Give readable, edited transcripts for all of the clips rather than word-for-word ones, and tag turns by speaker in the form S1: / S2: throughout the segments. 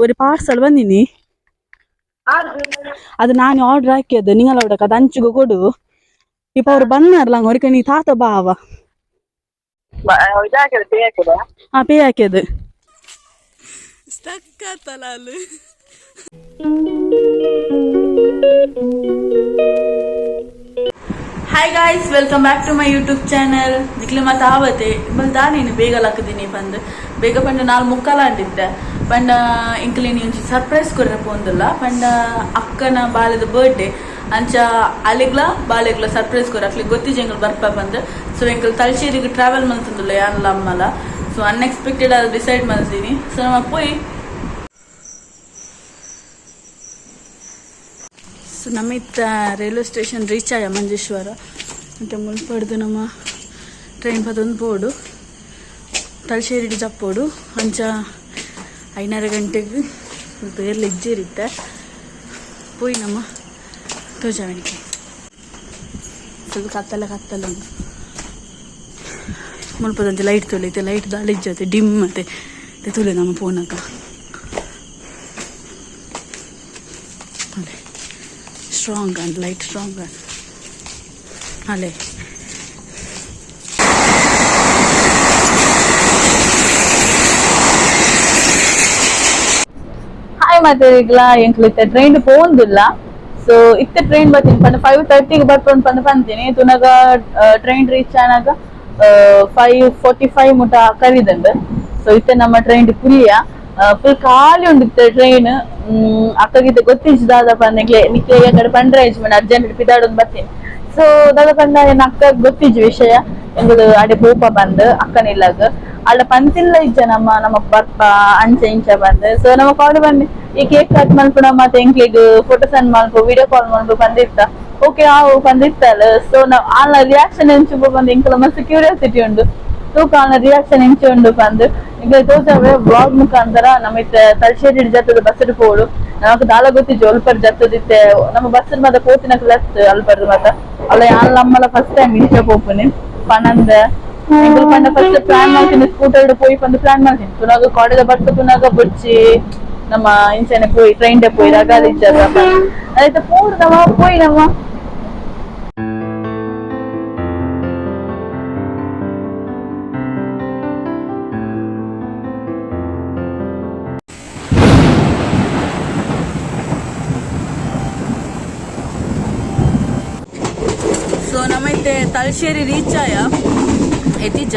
S1: ഒരു പാർസൽ വന്നിനി അത് ഞാൻ ഓർഡർ ആക്കിയത് നിങ്ങളവിടെ അത് അഞ്ചുക കൊടു ഇപ്പൊ ಅವ್ರು ಬಂದಾರಲ್ಲ ಅವ್ರಿಗೆ ನೀ ತಾತ ಬಾವ ಪೇ ಹಾಕಿയത് ಸ್ಟಕ್ ಆತಲ್ಲ ಅಲ್ಲಿ. Hi guys, welcome back to my YouTube channel. ನಿಕ್ಲಿ ಮತ್ತೆ ಆವತ್ತೆ ಬಲ್ದಾ ನೀನು ಬೇಗ ಲಕ್ಕದೀನಿ ಬಂದು ಬೇಗ ಪಂಡ 4:45 ಅಂಟಿದ್ದೆ ಪಂಡ ಇಂಕ್ಲಿನಿ ಒಂಚಿ ಸರ್ಪ್ರೈಸ್ ಕೊಡ್ರೆ ಪೋಂದಿಲ್ಲ ಪಂಡ ಅಕ್ಕನ ಬಾಲೆದ ಬರ್ಡೇ ಅಂಚ ಅಲೆಗ್ಲ ಬಾಲೆಗ್ಲ ಸರ್ಪ್ರೈಸ್ ಕೊರ ಅಕ್ಲಿ ಗೊತ್ತಿಜ್ ಎಂಗಳು ಬರ್ಪ ಬಂದು ಸೊ ಎಂಕಲ್ ತಲಚೇರಿಗೆ ಟ್ರಾವೆಲ್ ಮಾಡ್ತಿದ್ದಿಲ್ಲ ಯಾನಲ್ಲ ಅಮ್ಮಲ್ಲ. ಸೊ ಅನ್ಎಕ್ಸ್ಪೆಕ್ಟೆಡ್ ಅದು ಡಿಸೈಡ್ ಮಾಡ್ತೀನಿ. ಸೊ ನಮ್ಮ ಪೋಯಿ ಸೊ ನಮ್ಮ ಇತ್ತ ರೈಲ್ವೆ ಸ್ಟೇಷನ್ ರೀಚ್ ಆಯ ಮಂಜೇಶ್ವರ ಅಂತ ಮುಲ್ಪಡ್ದು ನಮ್ಮ ಟ್ರೈನ್ ಪದೊಂದು ಪೋಡು ತಲಚೇರಿಗೆ ಜಪ್ಪೋಡು ಅಂಚ 5:30 ಗಂಟೆಗೆ ಸ್ವಲ್ಪ ಏರ್ಲಿ ಇಜ್ಜಿರುತ್ತೆ ಪೋಯಿ ನಮ್ಮ ತೋಜಾವಣಿಗೆ ಸ್ವಲ್ಪ ಕತ್ತಲ್ಲ ಉಂಟು ಮುಲ್ಪದಂತೆ ಲೈಟ್ ತೊಳಿತೆ ಲೈಟ್ ದಾಳಿಜ್ಜತೆ ಡಿಮ್ ಮತ್ತೆ ತುಲೆ ನಮ್ಮ ಫೋನಾಗ ಸ್ಟ್ರಾಂಗ್ ಅಂಡ್ ಲೈಟ್ ಸ್ಟ್ರಾಂಗ್ ಅಲೆ ಹಾಯ್ ಮತ್ತೆ ಈಗಲ ಎಂಕ್ಲಿತ್ತೆ ಟ್ರೈನ್ ಪೋಂದಿಲ್ಲ. ಸೊ ಇತ್ತೆ ಟ್ರೈನ್ ಬರ್ತೀನಿ ಪಂಡ 5:30ಗೆ ಬರ್ಕೊಂಡು ಬಂತೀನಿ ತುನಗ ಟ್ರೈನ್ ರೀಚ್ ಆನಾಗ 5:45 ಮುಟ ಕರೀದಂಡು. ಸೊ ಇತ್ತೆ ನಮ್ಮ ಟ್ರೈನ್ ಪುಲಿಯ ಫುಲ್ ಖಾಲಿ ಉಂಡಿತ್ತೆ ಟ್ರೈನ್. ಅಕ್ಕಗಿದ್ದೆ ಗೊತ್ತಿಜ್ಜು ದಾದ ಪಂದ್ಲೆ ನಿಕ್ಲೆ ಕಡೆ ಪಂಡ್ರೆ ಅರೇಂಜ್ಮೆಂಟ್ ಅರ್ಜೆಂಟ್ ಪಿದಾಡೊಂದು ಬರ್ತೀನಿ. ಸೊ ದಾದ ಪಂಡ ಏನ್ ಅಕ್ಕ ಗೊತ್ತಿಜ್ಜು ವಿಷಯ ಎಂಬುದು ಅಡೆ ಪೋಪ ಬಂದು ಅಕ್ಕನಿಲ್ಲಾಗ ಅಲ್ಲ ಪಂತಿಲ್ಲ ಇಜ್ಜ ನಮ್ಮ ಬರ್ಪ ಅಂಚೆ ಇಂಚ ಬಂದು. ಸೊ ನಮ್ಮ ಕಾಲ್ ಬನ್ನಿ ಈ ಕೇಕ್ ಕಟ್ ಮಾಡ್ಕೊಡ ಮತ್ತೆ ಎಂಕ್ಲಿಗ್ ಫೋಟೋ ಸೆಂಡ್ ಮಾಡ್ಕೊ ವಿಡಿಯೋ ಕಾಲ್ ಮಾಡ್ಕೊ ಬಂದಿರ್ತ ಓಕೆ ಬಂದಿರ್ತಲ್ಲ. ಸೊ ನಾವ್ ಆಲ್ನ ರಿಯಾಕ್ಷನ್ ಎಂಚು ಬಂದು ಎಂಕಲ ಮಸ್ತ್ ಕ್ಯೂರಿಯಾಸಿಟಿ ಉಂಡು ತೂಕ ಆಲ್ನ ರಿಯಾಕ್ಷನ್ ಎಂಚು ಉಂಡು ಬಂದು ಈಗ ತೋಜಾವೆ ಬ್ಲಾಗ್ ಮುಖಾಂತರ ನಮ್ಮ ಇತ್ತ ತಲಚೇರಿ ಜತ್ತದ ಬಸ್ಸಡ್ ಪೋಡು ನಮಕ್ ದಾಲ ಗೊತ್ತಿಜ್ಜು ಅಲ್ಪರ್ ಜತ್ತದಿತ್ತೆ ನಮ್ಮ ಬಸ್ಸಡ್ ಮತ್ತ ಪೋತಿನ ಕ್ಲಸ್ ಅಲ್ಪರ್ದು ಮತ್ತ ಅಲ್ಲ ಆಲ್ ನಮ್ಮಲ ಫಸ್ಟ್ ಟೈಮ್ ಇಷ್ಟ ಪೋಪುನಿ ಪನಂದ ಎಂಕಲ್ ಪಂಡ ಫಸ್ಟ್ ಪ್ಲಾನ್ ಮಾಡ್ತೀನಿ ಸ್ಕೂಟರ್ ಪೋಯಿ ಪಂದು ಪ್ಲಾನ್ ಮಾಡ್ತೀನಿ ತುನಾಗ ಕಾಲೇಜ್ ಬಸ್ ತುನಾಗ ಬುಡ್ಚಿ ನಮ್ಮ ಇಂಚನೆ ಪೋಯಿ ಟ್ರೈನ್ ಡೆ ಪೋಯಿ ರಗಾಲಿಜ್ಜದ ಅದೈತೆ ಪೋಡು ನಮ್ಮ ಪೋಯಿ ನಮ್ಮ ಸೊ ನಮ್ಮೈತೆ ತಲಚೇರಿ ರೀಚ್ ಆಯ ಎತಿಜ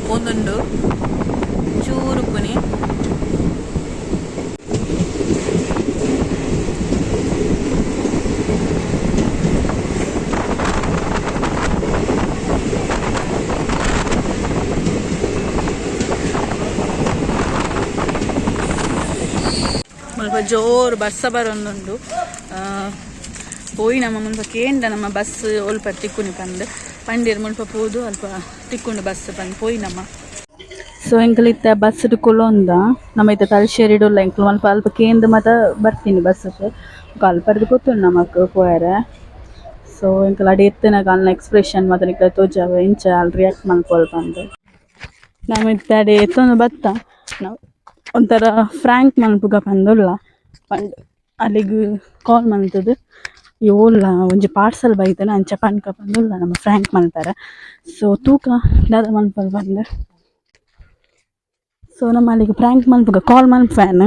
S1: ಪೋಂದುಂಡು ಚೂರು ಪುನಿ ಸ್ವಲ್ಪ ಜೋರು ಬಸ್ಸ ಬರೊಂದುಂಡು ಪೋಯಿ ನಮ್ಮ ಮುಲ್ಪ ಕೇಂದ್ರ ನಮ್ಮ ಬಸ್ ಒಲ್ಪ ತಿಕ್ಕುನಿ ಪಂದು ಪಂಡೀರ್ ಮುಲ್ಪ ಪೋದು ಅಲ್ಪ ತಿಕ್ಕೊಂಡು ಬಸ್ ಬಂದು ಪೋಯಿ ನಮ್ಮ. ಸೊ ಎಂಕಲಿತ್ತ ಬಸ್ ಕುಲೊಂದ ನಮ್ಮ ಇತ್ತ ತಲಚೇರಿಡುಲ್ಲ ಎಂಕಲ್ ಮಲ್ಪ ಅಲ್ಪ ಕೇಂದ್ರ ಮಾತ ಬರ್ತೀನಿ ಬಸ್ಸಕ್ಕೆ ಅಲ್ಪರ್ದು ಗೊತ್ತುಂಡು ನಮಕ್ ಪೋಯಾರೆ. ಸೊ ಎಂಕಲ್ ಅಡಿ ಎತ್ತಿನಾಗ ಅಲ್ನ ಎಕ್ಸ್ಪ್ರೆಷನ್ ಮತ್ತು ನಿಕ್ಕ ತೋಜಾವ ಇಂಚ ಅಲ್ಲಿ ರಿಯಾಕ್ಟ್ ಮಾಡ್ಕೊಳ್ಪ ಅಂದು ನಮ್ಮ ಇತ್ತ ಅಡಿ ಎತ್ತೊಂದು ಬತ್ತ ನಾವು ಒಂಥರ ಫ್ರ್ಯಾಂಕ್ ಮನ್ಪುಗ ಪಂದುಲ್ಲ ಪಂಡ್ ಅಲ್ಲಿಗೆ ಕಾಲ್ ಮಾಡ್ತದೆ ಓಲ್ಲ ಒಂಜಿ ಪಾರ್ಸಲ್ ಬೈತಾನೆ ಅಂಚ ಪನ್ಕ ಬಂದುಲ್ಲ ನಮ್ಮ ಫ್ರ್ಯಾಂಕ್ ಮಲ್ತಾರೆ. ಸೊ ತೂಕ ದಾದ ಮನ್ಪಲ್ ಬಂದು ಸೊ ನಮ್ಮ ಅಲ್ಲಿಗೆ ಫ್ರ್ಯಾಂಕ್ ಮನ್ಪುಗ ಕಾಲ್ ಮನ್ಪ್ಯಾನ್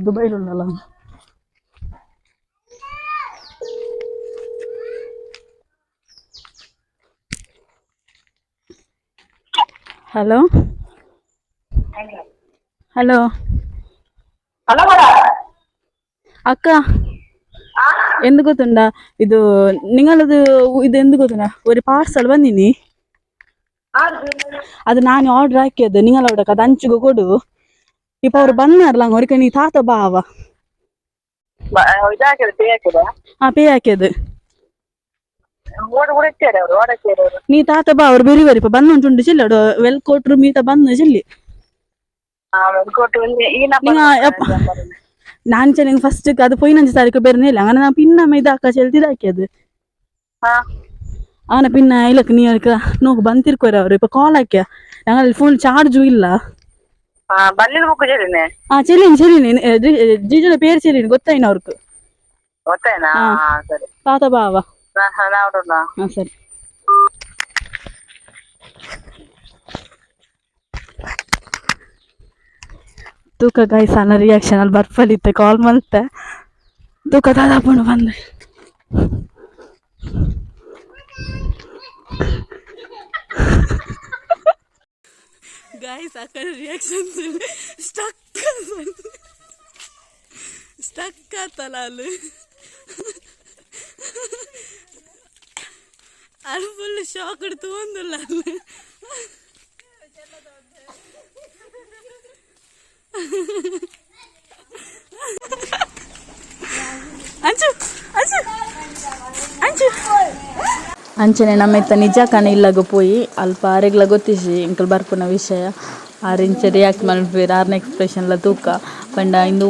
S1: ದುಬೈಲುಳ್ಳಲ್ಲ. ಹಲೋ ಹಲೋ ಅಕ್ಕ എന്ത് ಗೊತ್ತುಂಡ ಇದು ನಿങ്ങളದು ಇದು ಎಂದ್ ಗೊತ್ತುಂಡ ഒരു ಪಾರ್ಸಲ್ ಬಂದಿನಿ ಅದು ನಾನು ಆರ್ಡರ್ ಹಾಕಿದ್ದು ನಿങ്ങളവിടെ ಅದು ಅಂಚುಗ ಕೊಡು ಇಪ್ಪ ಅವ್ರು ಬಂದಾರಲ್ಲ ಅವ್ರಿಗೆ ನೀ ತಾತ ಬಾವ ಪೇ ಹಾಕಿದ್ದು ನೀ ತಾತ ಬಾ ಅವ್ರು ಬೇರೆ ಬರಿಪ ಬಂದು ಉಂಟುಂಡು ಚೆಲ್ಲಡು ವೆಲ್ ಕೊಟ್ರು ಮೀತ ಬಂದು ಚೆಲ್ಲಿ ನಾನು ನಿಂಗೆ ಫಸ್ಟ್ ಅದು ಪೊಯ್ನಂಚ ತಾರೀಕು ಬೇರೆ ಇಲ್ಲ ಹಂಗ ನಾ ಪಿನ್ನ ಇದಾಕ ಚೆಲ್ತಿದಾಕಿ ಅದು ಅವನ ಪಿನ್ನ ಇಲ್ಲಕ್ಕೆ ನೀ ಅದಕ್ಕೆ ನೋವು ಬಂತಿರ್ಕೋರ ಅವರು ಇಪ್ಪ ಕಾಲ್ ಹಾಕ್ಯ ഞങ്ങൾ ಫೋನ್ ಚಾರ್ಜು ಇಲ್ಲ చెల్లిని జీజుల పేరు చెల్లిని గొత్తాయిన ಅವ್ರಿಗೆ తాత బావ సరే ತೂಕ ಗಾಯ್ ಸಣ್ಣ ರಿಯಾಕ್ಷನ್ ಅಲ್ಲಿ ಬರ್ಪಲಿತ್ತೆ ಕಾಲ್ ಮಲ್ತೆ ತೂಕ ದಾದಾಪುಣ ಬಂದೆ ಗಾಯ್ಸ್ ಆ ಕಡೆ ರಿಯಾಕ್ಷನ್ಸ್ ಸ್ಟಕ್ ಆತಲ್ಲ ಅಲ್ಲಿ ಅದು ಫುಲ್ ಶಾಕ್ ಹಿಡ್ತು ಒಂದಿಲ್ಲ ಅಲ್ಲಿ ಅಂಚು ಅಂಚು ಅಂಚು ಅಂಚನೆ ನಮ್ಮೆತ್ತ ನಿಜ ಕಣ ಇಲ್ಲಾಗ ಪೋಯಿ ಅಲ್ಪ ಆರೆಗ್ಲ ಗೊತ್ತಿಸಿ ಇಂಕಲ್ ಬರ್ಪುನ ವಿಷಯ ಆರಿಂಚ ರಿಯಾಕ್ಟ್ ಮಲ್ಪೇರು ಆರ್ನ ಎಕ್ಸ್ಪ್ರೆಷನ್ಲ ತೂಕ ಪಂಡ ಇಂದು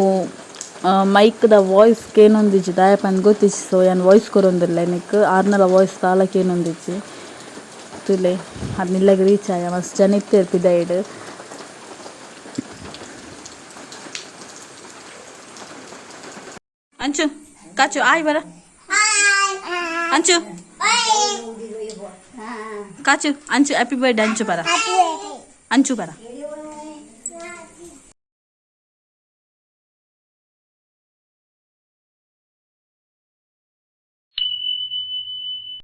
S1: ಮೈಕ್ದ ವಾಯ್ಸ್ಗೆ ಏನೊಂದಿಚ್ಚಿ ದಾಯಪಂದು ಗೊತ್ತಿಸಿ ಸೊ ಏನು ವಾಯ್ಸ್ ಕೊರೊಂದಿಲ್ಲ ಏನಕ್ಕೆ ಆರ್ನಲ ವಾಯ್ಸ್ ತಾಳಕ್ಕೆ ಏನೊಂದಿಚ್ಚಿ ತುಲೆ ಅದನ್ನಿಲ್ಲಾಗ ರೀಚ್ ಆಯ ಮಸ್ತ್ ಜನ ಇರ್ತಿದ್ದ ಇಡು ಅಂಚು ಕಾಚು ಆಯ್ ಬರ ಅಂಚು ಕಾಚು ಅಂಚು ಹ್ಯಾಪಿ ಬರ್ಡೇ ಅಂಚು ಬರ ಅಂಚು ಬರ